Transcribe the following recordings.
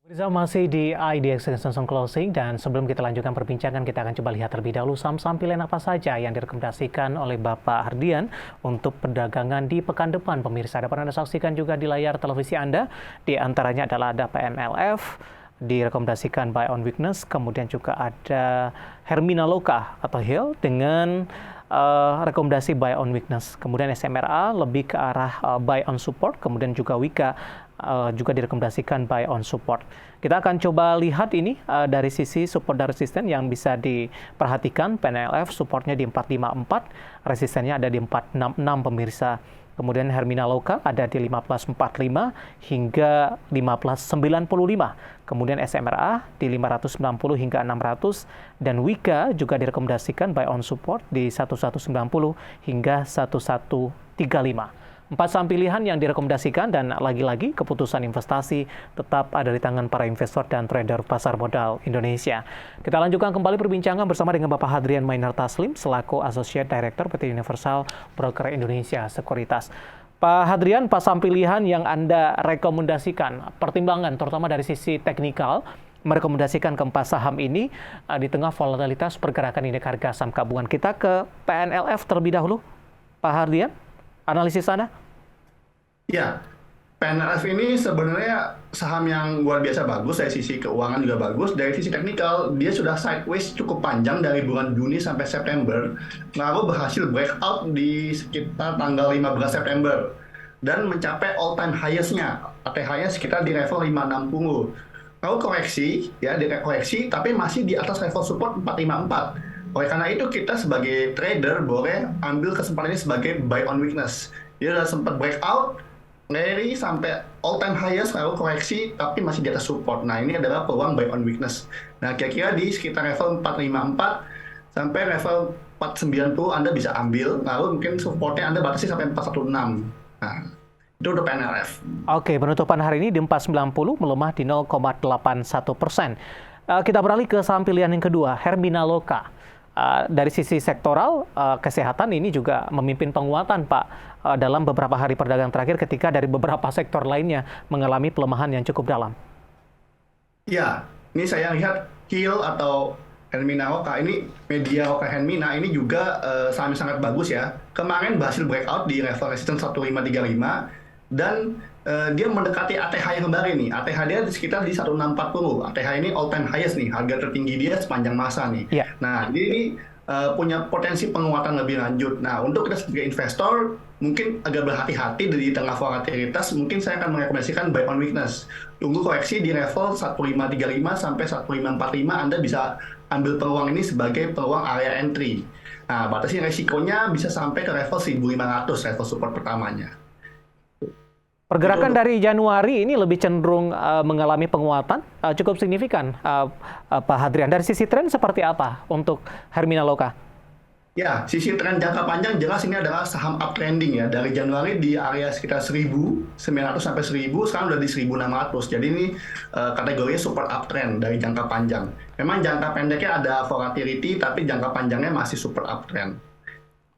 Rizal masih di IDX Extension Closing dan sebelum kita lanjutkan perbincangan kita akan coba lihat terlebih dahulu saham-saham pilihan apa saja yang direkomendasikan oleh Bapak Hardian untuk perdagangan di pekan depan. Pemirsa dapat Anda saksikan juga di layar televisi Anda. Di antaranya adalah ada PNLF, direkomendasikan buy on weakness, kemudian juga ada Hermina Loka atau HIL dengan rekomendasi buy on weakness. Kemudian SMRA lebih ke arah buy on support, kemudian juga Wika juga direkomendasikan buy on support. Kita akan coba lihat ini dari sisi support dan resisten yang bisa diperhatikan. PNLF supportnya di 454, resistennya ada di 466 pemirsa. Kemudian Hermina Loka ada di 1545 hingga 1595. Kemudian SMRA di 590 hingga 600. Dan Wika juga direkomendasikan buy on support di 1190 hingga 1135. 4 saham pilihan yang direkomendasikan dan lagi-lagi keputusan investasi tetap ada di tangan para investor dan trader pasar modal Indonesia. Kita lanjutkan kembali perbincangan bersama dengan Bapak Hadrian Mainer Taslim selaku Associate Director PT Universal Broker Indonesia Sekuritas. Pak Hadrian, 4 saham pilihan yang Anda rekomendasikan, pertimbangan terutama dari sisi teknikal, merekomendasikan keempat saham ini di tengah volatilitas pergerakan indeks harga saham gabungan. Kita ke PNLF terlebih dahulu. Pak Hadrian, analisis Anda? Ya, PNRF ini sebenarnya saham yang luar biasa bagus dari sisi keuangan juga bagus. Dari sisi teknikal, dia sudah sideways cukup panjang dari bulan Juni sampai September. Lalu berhasil breakout di sekitar tanggal 15 September. Dan mencapai all time highest-nya. ATH-nya sekitar di level 560. Lalu koreksi, ya koreksi, tapi masih di atas level support 454. Oleh karena itu kita sebagai trader boleh ambil kesempatan ini sebagai buy on weakness. Dia sudah sempat breakout, rally sampai all time highest lalu koreksi tapi masih di atas support. Nah, ini adalah peluang buy on weakness. Nah, kira-kira di sekitar level 454 sampai level 490 Anda bisa ambil, lalu mungkin supportnya Anda batasi sampai 416. Nah, itu untuk PNRF. Oke, penutupan hari ini di 490 melemah di 0,81%. Kita beralih ke saham pilihan yang kedua, Hermina Loka. Dari sisi sektoral, kesehatan ini juga memimpin penguatan, Pak, dalam beberapa hari perdagangan terakhir ketika dari beberapa sektor lainnya mengalami pelemahan yang cukup dalam. Ya, ini saya lihat HIL atau Hermina Loka, ini media Loka Hermina ini juga saham yang sangat bagus ya. Kemarin berhasil breakout di level resistance 1535 dan dia mendekati ATH yang kembali nih. ATH dia sekitar di 1640. ATH ini all time highest nih, harga tertinggi dia sepanjang masa nih. Yeah. Nah, dia ini punya potensi penguatan lebih lanjut. Nah, untuk kita sebagai investor mungkin agak berhati-hati di tengah volatilitas, mungkin saya akan merekomendasikan buy on weakness. Tunggu koreksi di level 1535 sampai 1545, Anda bisa ambil peluang ini sebagai peluang area entry. Nah, batasi resikonya bisa sampai ke level 1500, level support pertamanya. Pergerakan dari Januari ini lebih cenderung mengalami penguatan cukup signifikan, Pak Hadrian. Dari sisi tren seperti apa untuk Hermina Loka? Ya, sisi tren jangka panjang jelas ini adalah saham uptrending ya. Dari Januari di area sekitar 1.900 sampai 1.000, sekarang udah di 1.600. Jadi ini kategorinya super uptrend dari jangka panjang. Memang jangka pendeknya ada volatility, tapi jangka panjangnya masih super uptrend.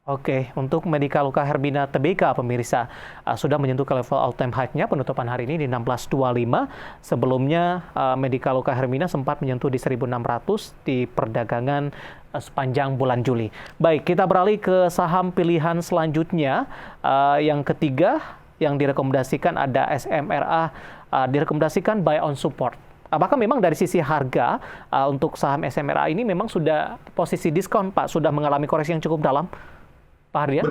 Oke, untuk Medica Loka Hermina Tbk, pemirsa, sudah menyentuh ke level all-time high-nya penutupan hari ini di 1625. Sebelumnya, Medica Loka Hermina sempat menyentuh di 1600 di perdagangan sepanjang bulan Juli. Baik, kita beralih ke saham pilihan selanjutnya. Yang ketiga, yang direkomendasikan ada SMRA, direkomendasikan buy on support. Apakah memang dari sisi harga untuk saham SMRA ini memang sudah posisi diskon, Pak? Sudah mengalami koreksi yang cukup dalam? Pak Hardian?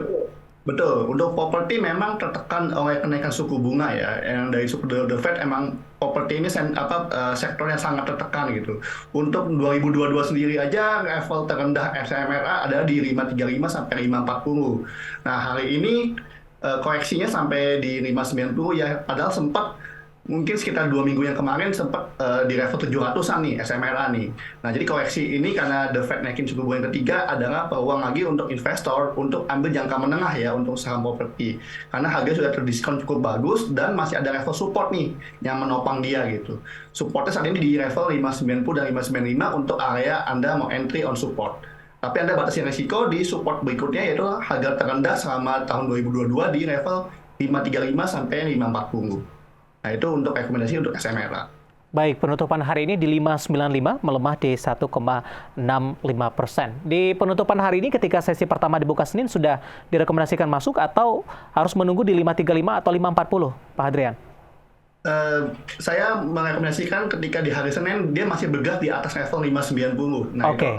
Betul. Untuk properti memang tertekan oleh kenaikan suku bunga ya. Yang dari suku The Fed emang properti ini sektor yang sangat tertekan gitu. Untuk 2022 sendiri aja level terendah SMRA ada di 535 sampai 540. Nah, hari ini koreksinya sampai di 590 ya. Padahal sempat mungkin sekitar 2 minggu yang kemarin sempat di level 700-an nih SMRA nih. Nah, jadi koreksi ini karena The Fed naikin suku bunga yang ketiga adalah peluang lagi untuk investor untuk ambil jangka menengah ya untuk saham properti. Karena harga sudah terdiskon cukup bagus dan masih ada level support nih yang menopang dia gitu. Supportnya saat ini di level 590 dan 595 untuk area Anda mau entry on support. Tapi Anda batasi risiko di support berikutnya yaitu harga terendah selama tahun 2022 di level 535 sampai 540. Nah, itu untuk rekomendasi untuk SMRA. Baik, penutupan hari ini di 595 melemah di 1,65%. Di penutupan hari ini ketika sesi pertama dibuka Senin sudah direkomendasikan masuk atau harus menunggu di 535 atau 540, Pak Hadrian? Saya merekomendasikan ketika di hari Senin dia masih bergerak di atas level 590. Nah, itu Oke.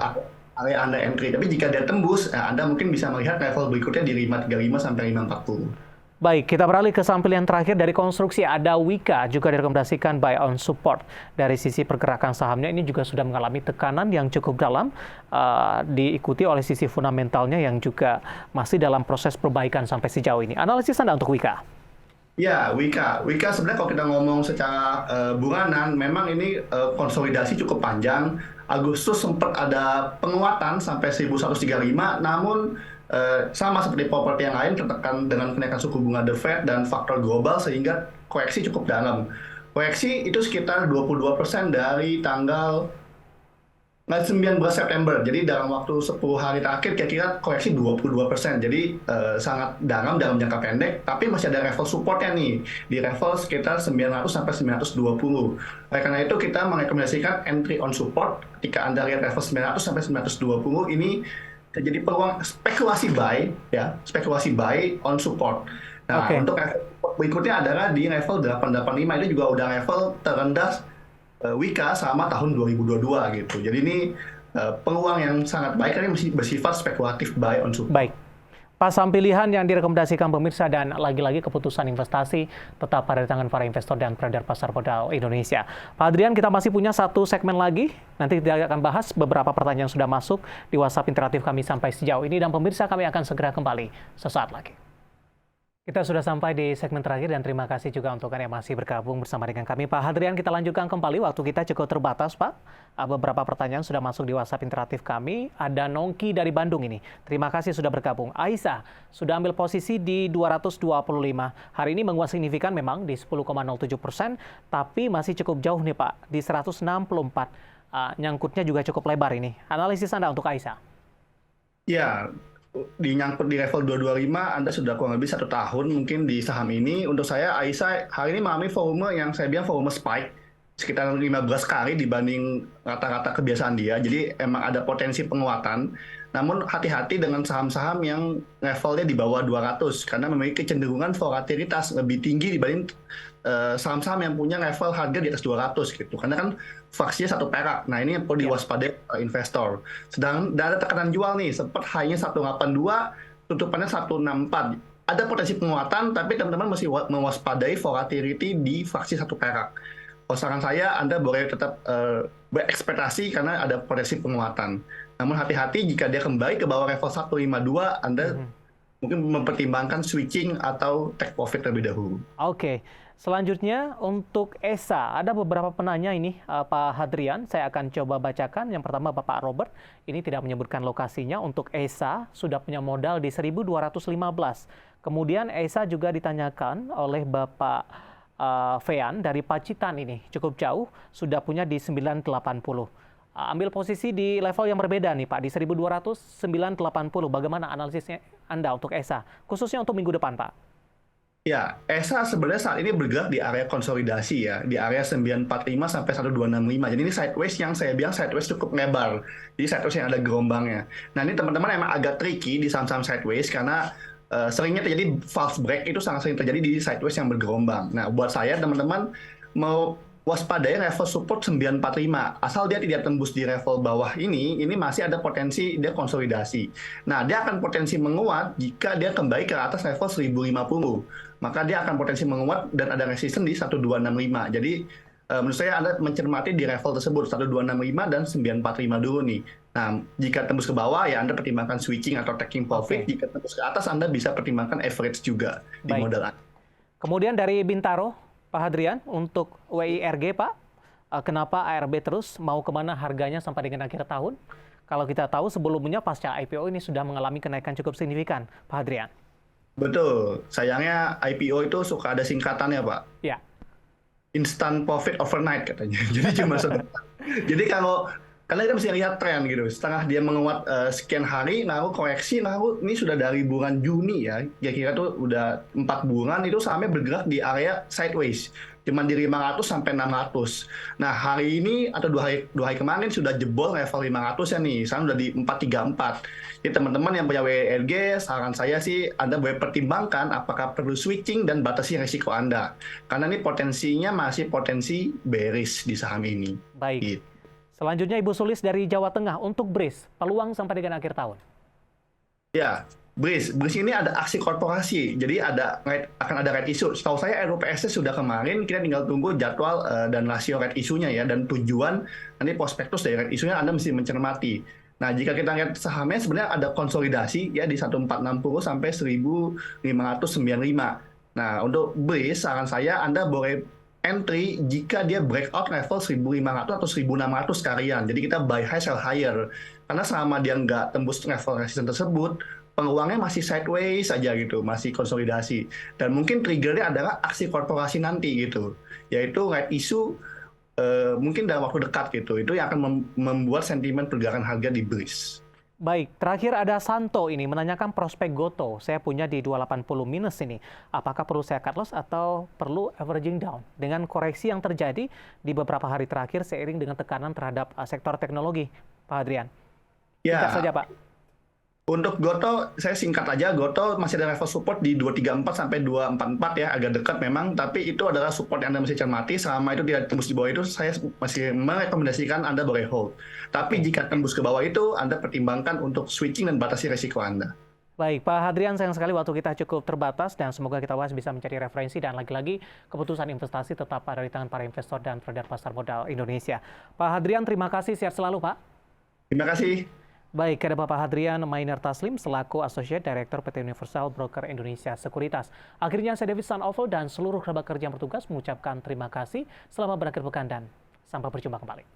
area Anda entry. Tapi jika dia tembus, Anda mungkin bisa melihat level berikutnya di 535 sampai 540. Baik, kita beralih ke sampel yang terakhir dari konstruksi. Ada Wika juga direkomendasikan buy on support. Dari sisi pergerakan sahamnya ini juga sudah mengalami tekanan yang cukup dalam, diikuti oleh sisi fundamentalnya yang juga masih dalam proses perbaikan sampai sejauh ini. Analisis Anda untuk Wika? Ya, Wika sebenarnya kalau kita ngomong secara bulanan, memang ini konsolidasi cukup panjang. Agustus sempat ada penguatan sampai 1135, namun sama seperti properti yang lain tertekan dengan kenaikan suku bunga The Fed dan faktor global sehingga koreksi cukup dalam. Koreksi itu sekitar 22% dari tanggal 19 September. Jadi dalam waktu 10 hari terakhir kira-kira koreksi 22%. Jadi sangat dalam jangka pendek, tapi masih ada level supportnya nih di level sekitar 900 sampai 920. Oleh karena itu kita merekomendasikan entry on support ketika Anda lihat level 900 sampai 920 ini terjadi peluang spekulasi buy on support. Nah, untuk level berikutnya adalah di level 885, itu juga udah level terendah Wika sama tahun 2022 gitu. Jadi ini peluang yang sangat baik karena masih bersifat spekulatif buy on support. Baik. Pasang pilihan yang direkomendasikan pemirsa dan lagi-lagi keputusan investasi tetap pada tangan para investor dan trader pasar modal Indonesia. Pak Hadrian, kita masih punya satu segmen lagi. Nanti kita akan bahas beberapa pertanyaan yang sudah masuk di WhatsApp interaktif kami sampai sejauh ini. Dan pemirsa, kami akan segera kembali sesaat lagi. Kita sudah sampai di segmen terakhir dan terima kasih juga untuk Anda yang masih bergabung bersama dengan kami. Pak Hadrian, kita lanjutkan kembali. Waktu kita cukup terbatas, Pak. Beberapa pertanyaan sudah masuk di WhatsApp interaktif kami. Ada Nongki dari Bandung ini. Terima kasih sudah bergabung. Aisyah sudah ambil posisi di 225. Hari ini menguat signifikan memang di 10,07%, tapi masih cukup jauh nih, Pak, di 164. Nyangkutnya juga cukup lebar ini. Analisis Anda untuk Aisyah? Ya, dinyangkut di level 225, Anda sudah kurang lebih 1 tahun mungkin di saham ini. Untuk saya, Aisyah hari ini mengalami volume yang saya bilang volume spike, sekitar 15 kali dibanding rata-rata kebiasaan dia. Jadi emang ada potensi penguatan. Namun hati-hati dengan saham-saham yang levelnya di bawah 200, karena memiliki kecenderungan volatilitas lebih tinggi dibanding saham-saham yang punya level harga di atas 200 gitu. Karena kan fraksinya 1 perak. Nah, ini yang perlu diwaspadai investor. Sedang ada tekanan jual nih, sempat high-nya 182, tutupannya 164. Ada potensi penguatan, tapi teman-teman masih mewaspadai volatility di fraksi 1 perak. Kalau saran saya, Anda boleh tetap berekspektasi karena ada potensi penguatan. Namun hati-hati jika dia kembali ke bawah level 152, Anda mungkin mempertimbangkan switching atau take profit terlebih dahulu. Oke. Selanjutnya untuk ESA, ada beberapa penanya ini Pak Hadrian, saya akan coba bacakan. Yang pertama Bapak Robert, ini tidak menyebutkan lokasinya. Untuk ESA sudah punya modal di 1.215. Kemudian ESA juga ditanyakan oleh Bapak Fean dari Pacitan ini, cukup jauh, sudah punya di 980. Ambil posisi di level yang berbeda nih Pak, di 1.200, 980. Bagaimana analisisnya Anda untuk ESA, khususnya untuk minggu depan Pak? Ya, ESA sebenarnya saat ini bergerak di area konsolidasi ya, di area 945 sampai 1265. Jadi ini sideways yang saya bilang sideways cukup lebar. Jadi sideways yang ada gelombangnya. Nah, ini teman-teman emang agak tricky di saham-saham sideways karena seringnya terjadi false break, itu sangat sering terjadi di sideways yang bergelombang. Nah, buat saya teman-teman mau waspadai level support 945. Asal dia tidak tembus di level bawah ini masih ada potensi dia konsolidasi. Nah, dia akan potensi menguat jika dia kembali ke atas level 1050. Maka dia akan potensi menguat dan ada resisten di 1265. Jadi menurut saya Anda mencermati di level tersebut 1265 dan 945 dulu nih. Nah, jika tembus ke bawah ya Anda pertimbangkan switching atau taking profit. Jika tembus ke atas Anda bisa pertimbangkan average juga di modal Anda. Kemudian dari Bintaro, Pak Hadrian, untuk WIRG Pak, kenapa ARB terus mau kemana harganya sampai dengan akhir tahun? Kalau kita tahu sebelumnya pasca IPO ini sudah mengalami kenaikan cukup signifikan, Pak Hadrian. Betul, sayangnya IPO itu suka ada singkatannya Pak. Ya. Instant profit overnight katanya. Jadi cuma sebentar. Jadi karena kita mesti lihat tren gitu. Setelah dia menguat sekian hari, lalu koreksi, lalu ini sudah dari bulan Juni ya. Kira-kira tuh udah 4 bulan itu sahamnya bergerak di area sideways. cuma di 500 sampai 600. Nah, hari ini atau dua hari kemarin sudah jebol level 500 ya nih. Sekarang udah di 434. Jadi teman-teman yang punya WLG, saran saya sih Anda boleh pertimbangkan apakah perlu switching dan batasi risiko Anda. Karena ini potensinya masih potensi bearish di saham ini. Baik. Gitu. Selanjutnya Ibu Sulis dari Jawa Tengah untuk BRIS, peluang sampai dengan akhir tahun. Ya, BRIS ini ada aksi korporasi, jadi akan ada right issue. Setahu saya RUPS sudah kemarin, kita tinggal tunggu jadwal dan rasio right issue-nya ya, dan tujuan nanti prospektus dari right issue-nya Anda mesti mencermati. Nah, jika kita lihat sahamnya sebenarnya ada konsolidasi ya di 1460 sampai 1595. Nah, untuk BRIS saran saya Anda boleh entry jika dia breakout level 1500 atau 1600 sekalian. Jadi kita buy high, sell higher. Karena selama dia nggak tembus level resistance tersebut, peluangnya masih sideways saja gitu, masih konsolidasi. Dan mungkin triggernya adalah aksi korporasi nanti gitu, yaitu right issue mungkin dalam waktu dekat gitu. Itu yang akan membuat sentimen pergerakan harga di BRIS. Baik, terakhir ada Santo ini menanyakan prospek Goto. Saya punya di 280 minus ini. Apakah perlu saya cut loss atau perlu averaging down? Dengan koreksi yang terjadi di beberapa hari terakhir seiring dengan tekanan terhadap sektor teknologi, Pak Hadrian. Singkat saja, Pak. Untuk Goto, saya singkat aja, Goto masih ada level support di 234 sampai 244 ya, agak dekat memang, tapi itu adalah support yang Anda mesti cermati. Selama itu tidak tembus di bawah itu, saya masih merekomendasikan Anda boleh hold. Tapi jika tembus ke bawah itu, Anda pertimbangkan untuk switching dan batasi resiko Anda. Baik, Pak Hadrian, sayang sekali waktu kita cukup terbatas dan semoga kita bisa mencari referensi dan lagi-lagi keputusan investasi tetap ada di tangan para investor dan trader pasar modal Indonesia. Pak Hadrian, terima kasih, sehat selalu, Pak. Terima kasih. Baik, ada Bapak Hadrian Mainer Taslim selaku Associate Director PT Universal Broker Indonesia Sekuritas. Akhirnya saya David Sanovel dan seluruh kerabat kerja yang bertugas mengucapkan terima kasih selama berakhir pekan dan sampai berjumpa kembali.